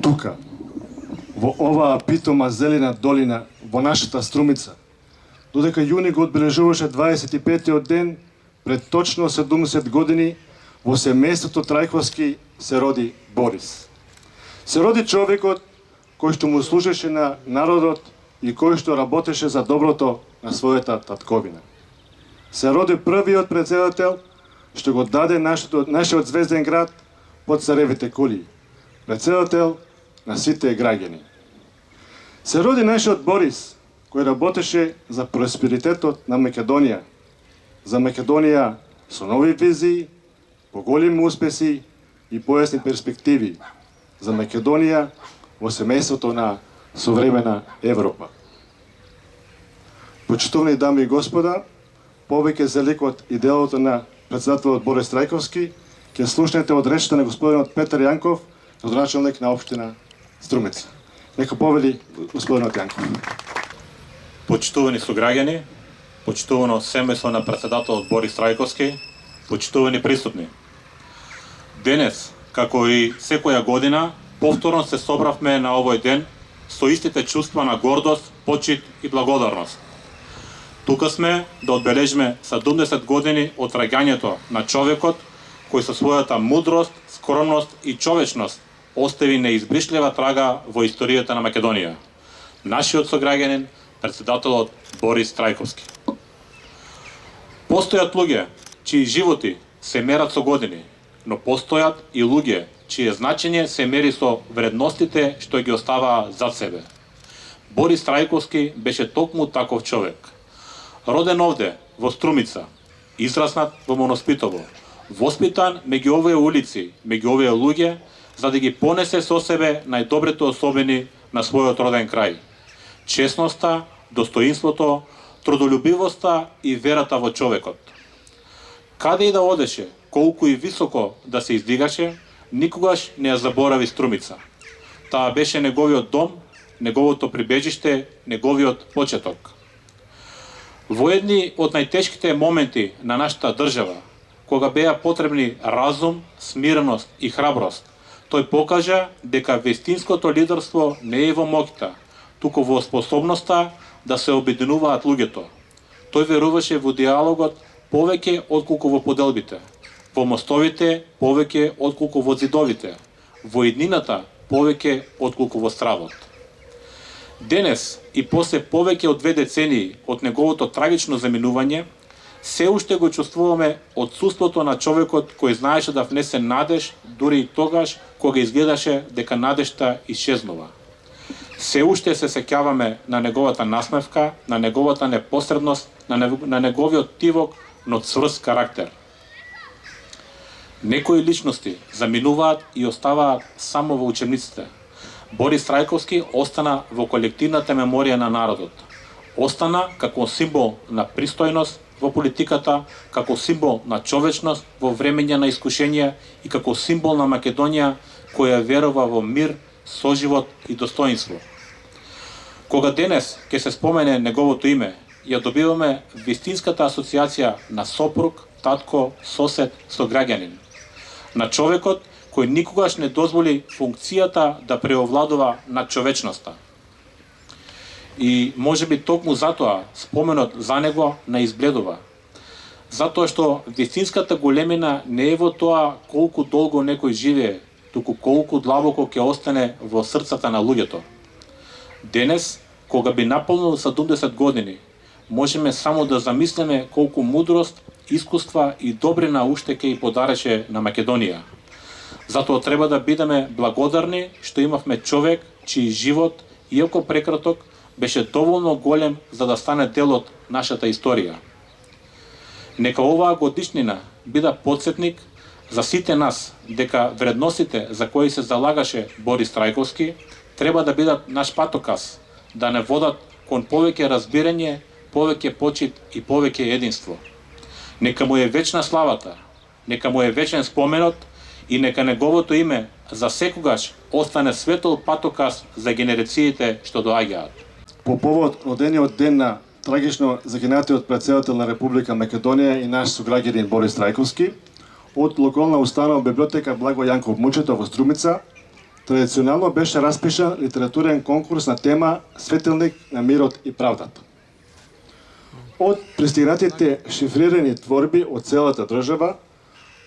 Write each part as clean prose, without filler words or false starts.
тука, во оваа питома зелена долина, во нашата Струмица, додека јуни го одбележуваше 25-тиот ден, пред точно 70 години, во семејството Трајковски се роди Борис. Се роди човекот кој што му служеше на народот и кој што работеше за доброто на својата татковина. Се роди првиот претседател што го даде нашиот звезден град под царевите кули, претседател на сите граѓани. Се роди нашиот Борис, кој работеше за просперитетот на Македонија, за Македонија со нови визии, поголеми успеси и појасни перспективи, за Македонија во семејството на современа Европа. Почитувани дами и господа, повеќе за ликот и делото на претседателот Борис Трајковски ќе слушнете од речта на господинот Петар Јанков, градоначалник на општина Струмица. Нека повели господинот Јанков. Почитувани сограѓани, почитувано семејство на претседателот Борис Трајковски, почитувани присутни. Денес, како и секоја година, повторно се собравме на овој ден со истите чувства на гордост, почит и благодарност. Тука сме да одбележиме 70 години од раѓањето на човекот кој со својата мудрост, скромност и човечност остави неизбришлива трага во историјата на Македонија. Нашиот сограѓанин, претседателот Борис Трајковски. Постојат луѓе чии животи се мерат со години, но постојат и луѓе чие значење се мери со вредностите што ги оставаа зад себе. Борис Трајковски беше токму таков човек. Роден овде, во Струмица, израснат во Моноспитово, воспитан меѓу овие улици, меѓу овие луѓе, за да ги понесе со себе најдобрите особени на својот роден крај. Честноста, достоинството, трудолюбивоста и верата во човекот. Каде и да одеше, колку и високо да се издигаше, никогаш не ја заборави Струмица. Таа беше неговиот дом, неговото прибежиште, неговиот почеток. Во едни од најтешките моменти на нашата држава, кога беа потребни разум, смиреност и храброст, тој покажа дека вистинското лидерство не е во моќта, туку во способноста да се обединуваат луѓето. Тој веруваше во диалогот повеќе отколку во поделбите, во мостовите повеќе отколку во зидовите, во еднината повеќе отколку во стравот. Денес и после повеќе од 2 децении од неговото трагично заминување, се уште го чувствуваме отсуството на човекот кој знаеше да внесе надеж дури и тогаш кога изгледаше дека надежта исчезнува. Се уште се сеќаваме на неговата насмевка, на неговата непосредност, на неговиот тивок, но цврст карактер. Некои личности заминуваат и оставаат само во учебниците. Борис Трајковски остана во колективната меморија на народот. Остана како символ на пристојност во политиката, како символ на човечност во времења на искушенија и како символ на Македонија која верува во мир, соживот и достоинство. Кога денес ќе се спомене неговото име, ја добиваме вистинската асоциација на сопруг, татко, сосед, сограѓанин. На човекот кој никогаш не дозволи функцијата да преовладува над човечноста. И можеби токму затоа споменот за него не избледува. Затоа што вистинската големина не е во тоа колку долго некој живее, туку колку длабоко ќе остане во срцата на луѓето. Денес, кога би наполнил 70 години, можеме само да замислиме колку мудрост, искуства и добрина уште ќе и подареше на Македонија. Затоа треба да бидеме благодарни што имавме човек чиј живот, иако прекраток, беше доволно голем за да стане дел од нашата историја. Нека оваа годишнина биде потсетник за сите нас дека вредностите за кои се залагаше Борис Трајковски треба да бидат наш патоказ, да не водат кон повеќе разбирање, повеќе почит и повеќе единство. Нека му е вечна славата, нека му е вечен споменот и нека неговото име за секогаш остане светол патоказ за генерациите што доаѓаат. По повод родениот ден на трагично загинатиот претседател на Република Македонија и наш сограѓанин Борис Трајковски, од локална установа библиотека Благо Јанков Мучето во Струмица, традиционално беше распишан литературен конкурс на тема Светилник на мирот и правдата. Од пристигнатите шифрирани творби од целата држава,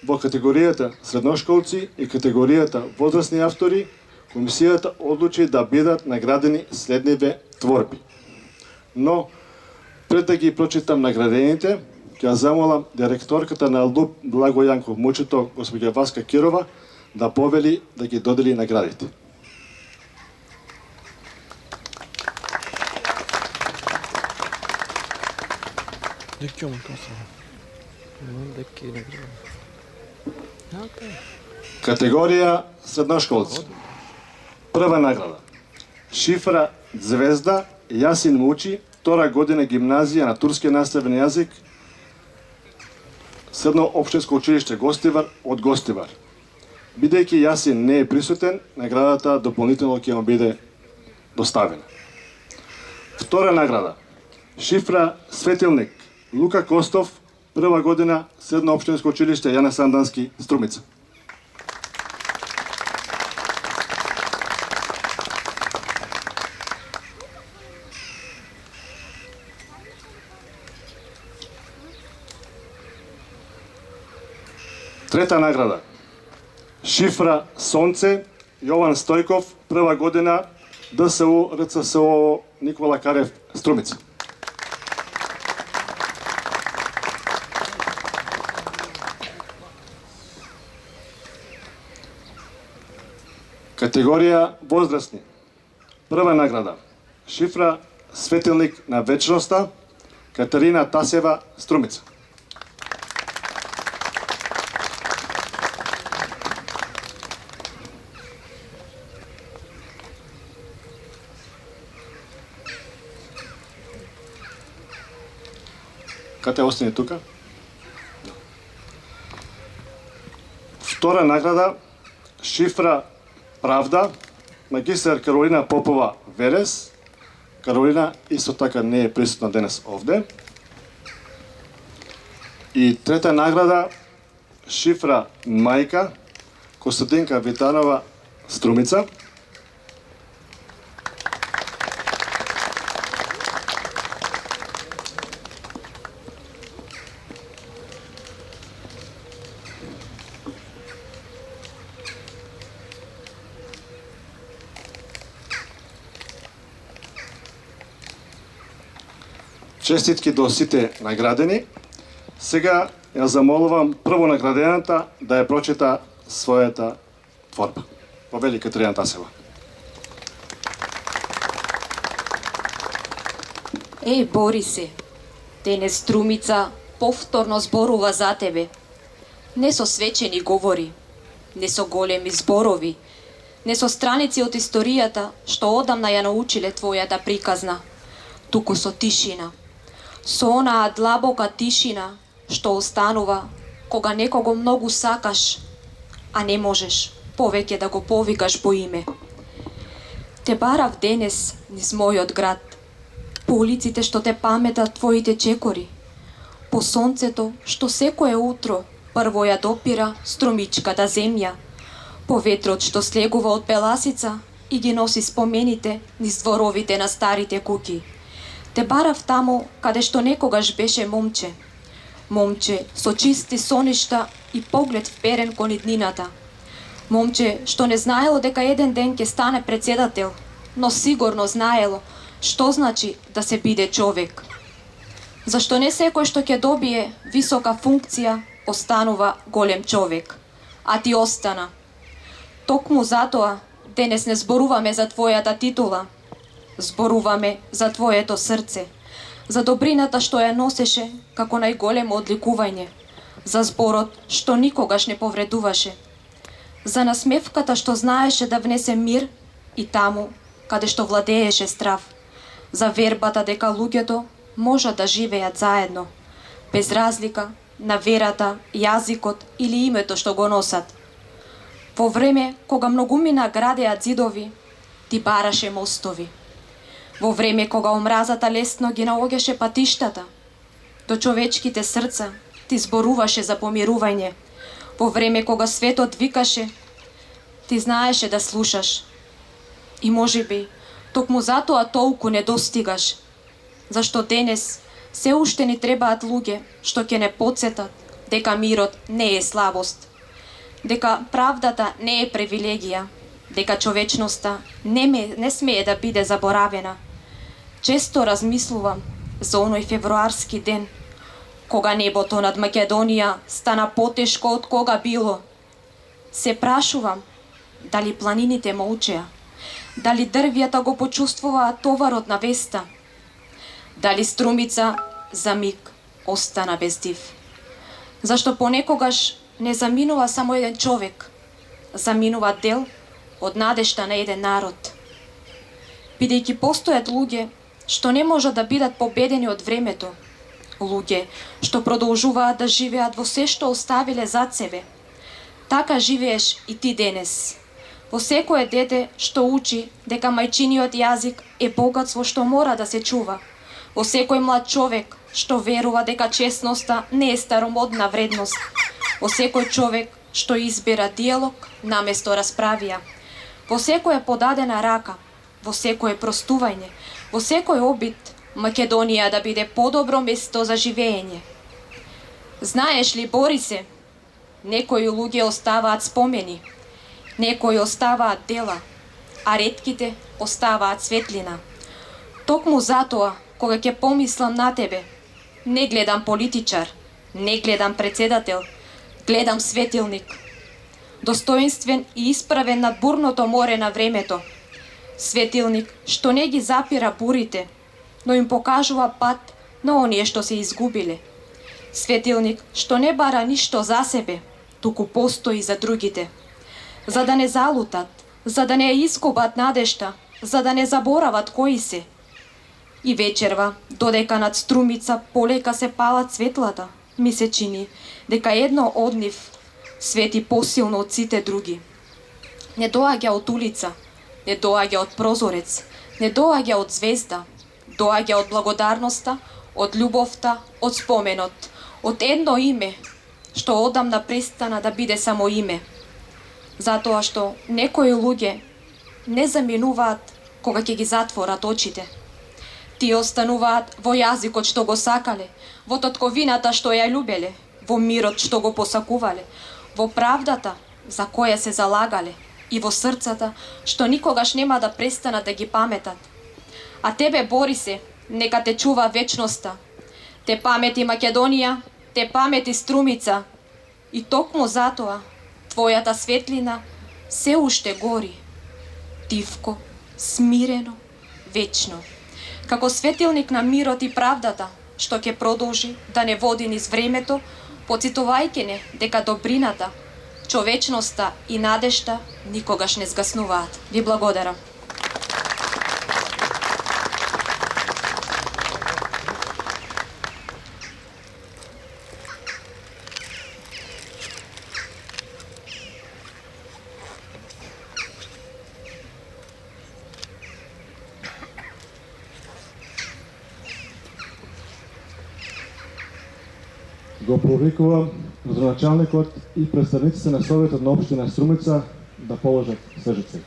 во категоријата средношколци и категоријата возрастни автори, комисијата одлучи да бидат наградени следниве творби. Но, пред да ги прочитам наградените, ќе замолам директорката на ЛУП Благо Јанков Мучето, госпоѓа Васка Кирова, да повели да ги додели наградите. Категорија средношколци. Прва награда. Шифра Звезда Јасин Мучи, втора година гимназија на турски наставен јазик, Средно општинско училиште Гостивар од Гостивар. Бидејќи Јасин не е присутен, наградата дополнително ќе му биде доставена. Втора награда. Шифра Светилник Лука Костов, прва година Средно општинско училиште Јане Сандански, Струмица. Трета награда. Шифра Сонце Јован Стојков, прва година ДСУ РЦСО Никола Карев, Струмица. Категорија возрастни. Прва награда. Шифра Светилник на вечноста Катерина Тасева, Струмица. Кате остане тука? Втора награда, шифра Правда, магистар Каролина Попова Верес. Каролина исто така не е присутна денес овде. И трета награда, шифра Мајка, Костадинка Витанова Струмица. Честитки до сите наградени. Сега ја замолувам прво наградената да ја прочита својата творба. Повели Катерина Тасева. Еј, Борисе, денес Струмица повторно зборува за тебе. Не со свечени говори, не со големи зборови, не со страници од историјата што одамна ја научиле твојата приказна, туку со тишина. Со онаа длабока тишина што останува кога некого многу сакаш, а не можеш повеќе да го повикаш по име. Те барав денес низ мојот град, по улиците што те паметат твоите чекори, по сонцето што секое утро прво ја допира струмичката земја, по ветрот што слегува од Беласица и ги носи спомените низ дворовите на старите куќи. Те барав таму каде што некогаш беше момче. Момче со чисти соништа и поглед вперен кон иднината. Момче што не знаело дека еден ден ќе стане председател, но сигурно знаело што значи да се биде човек. Зашто не секој што ќе добие висока функција останува голем човек, а ти остана. Токму затоа денес не зборуваме за твојата титула, зборуваме за твоето срце, за добрината што ја носеше како најголемо одликување, за зборот што никогаш не повредуваше, за насмевката што знаеше да внесе мир и таму каде што владееше страв, за вербата дека луѓето можат да живеат заедно, без разлика на верата, јазикот или името што го носат. Во време кога многумина градеа ѕидови, ти бараше мостови. Во време кога омразата лесно ги наоѓаше патиштата, до човечките срца ти зборуваше за помирување. Во време кога светот викаше, ти Ти знаеше да слушаш. И можеби, токму затоа толку не достигаш. Зашто денес се уште ни требаат луѓе што ќе не потсетат дека мирот не е слабост, дека правдата не е привилегија, дека човечноста не смее да биде заборавена. Често размислувам за оној февруарски ден, кога небото над Македонија стана потешко од кога било. Се прашувам дали планините молчеа, дали дрвјата го почувствуваат товарот на веста, дали струмица за миг остана без див. Зашто понекогаш не заминува само еден човек, заминува дел од надежта на еден народ. Бидејќи постојат луѓе што не можат да бидат победени од времето, луѓе што продолжуваат да живеат во се што оставиле зад себе. Така живееш и ти денес. Во секое дете што учи дека мајчиниот јазик е богатство што мора да се чува. Во секој млад човек што верува дека честноста не е старомодна вредност. Во секој човек што избира диалог наместо расправија. Во секоја подадена рака, во секое простување, во секој обид Македонија да биде подобро место за живење. Знаеш ли, Борисе, некои луѓе оставаат спомени, некои оставаат дела, а ретките оставаат светлина. Токму затоа, кога ќе помислам на тебе, не гледам политичар, не гледам председател, гледам светилник. Достоинствен и исправен над бурното море на времето. Светилник што не ги запира бурите, но им покажува пат на оние што се изгубиле. Светилник што не бара ништо за себе, туку постои за другите. За да не залутат, за да не изгубат надежта, за да не заборават кои се. И вечерва, додека над струмица полека се палат светлата, ми се чини дека едно од нив свети посилно од сите други. Не доаѓа од улица, не доаѓа од прозорец, не доаѓа од звезда, доаѓа од благодарноста, од љубовта, од споменот, од едно име, што одамна престана да биде само име. Затоа што некои луѓе не заминуваат кога ќе ги затворат очите. Тие остануваат во јазикот што го сакале, во татковината што ја љубеле, во мирот што го посакувале, во правдата за која се залагале и во срцата што никогаш нема да престанат да ги паметат. А тебе, Борисе, нека те чува вечноста. Те памети Македонија, те памети струмица. И токму затоа твојата светлина се уште гори. Тивко, смирено, вечно. Како светилник на мирот и правдата, што ќе продолжи да не води низ времето, потсетувајќи не дека добрината, човечноста и надежта никогаш не згаснуваат. Ви благодарам. Го повикувам градоначалникот и представниците на Советот на општина Струмица да положат свежиците.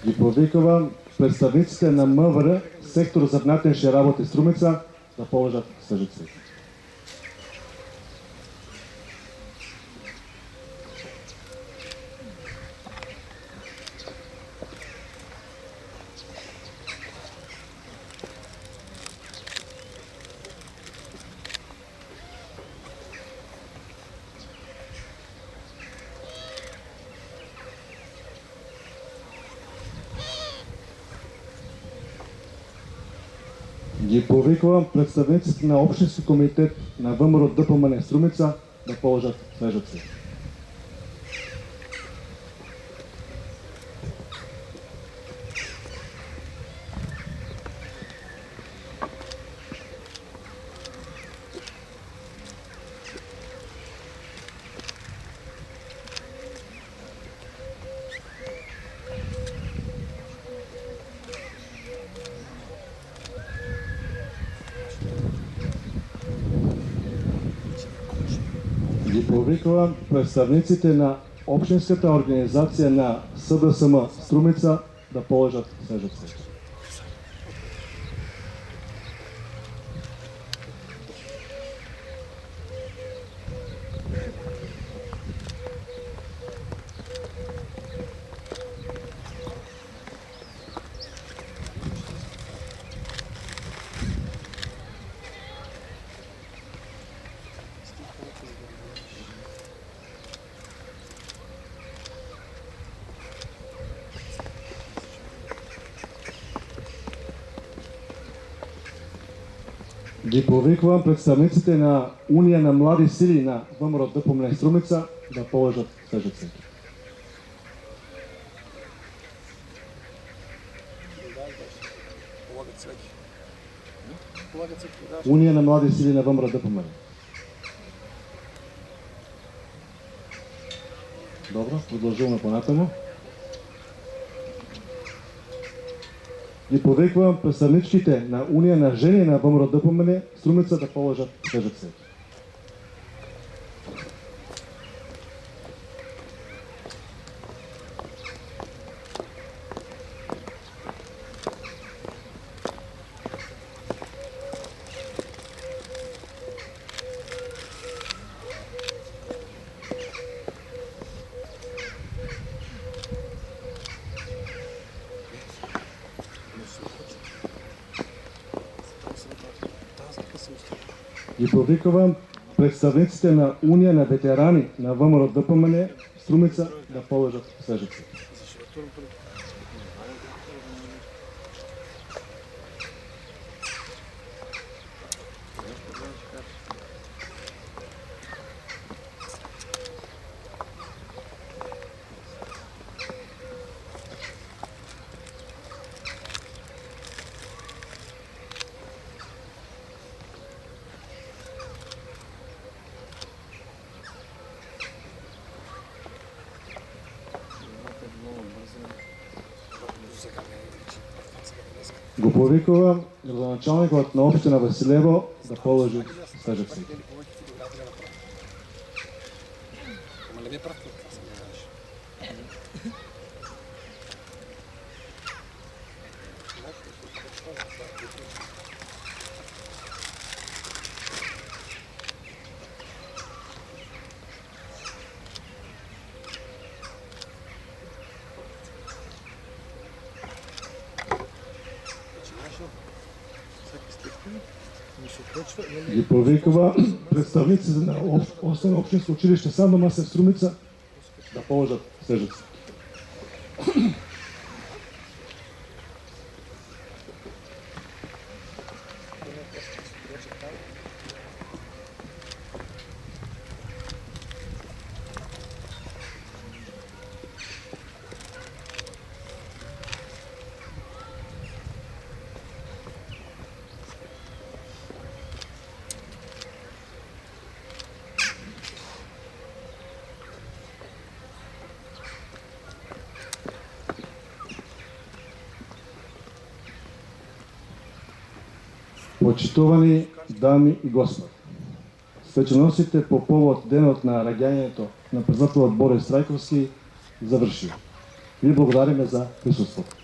Ги повикувам представниците на МВР, сектор за внатрешни работи Струмица, да положат свежиците. Ги повикувам представниците на Општински комитет на ВМРО ДПМН Струмица да положат свежиците. повикувам представниците на општинската организација на СДСМ Струмица да положат снежна цветка. Ги повикувам представниците на Унија на млади сили на ВМРО ДПМН Струмица да положат снежна цветка. Унија на млади сили на ВМРО ДПМН. Добро, продолжуваме понатаму. Ги повикувам представничките на Унија на жени на ВМРО ДПМН Струмица да положат снежна цветка. Ги повикувам представниците на Унија на ветерани на ВМРО ДПМН Струмица да положат снежна цветка. Го повикувам градоначалникот на општина Василево да положи снежна цветка. Ги повикува представниците на Основно општинско училиште Сандо Масев Струмица да положат снежна цветка. Почитувани дами и господи, свеченосите по повод денот на раѓањето на председателот Борис Трајковски завршија. Ви благодариме за присуството.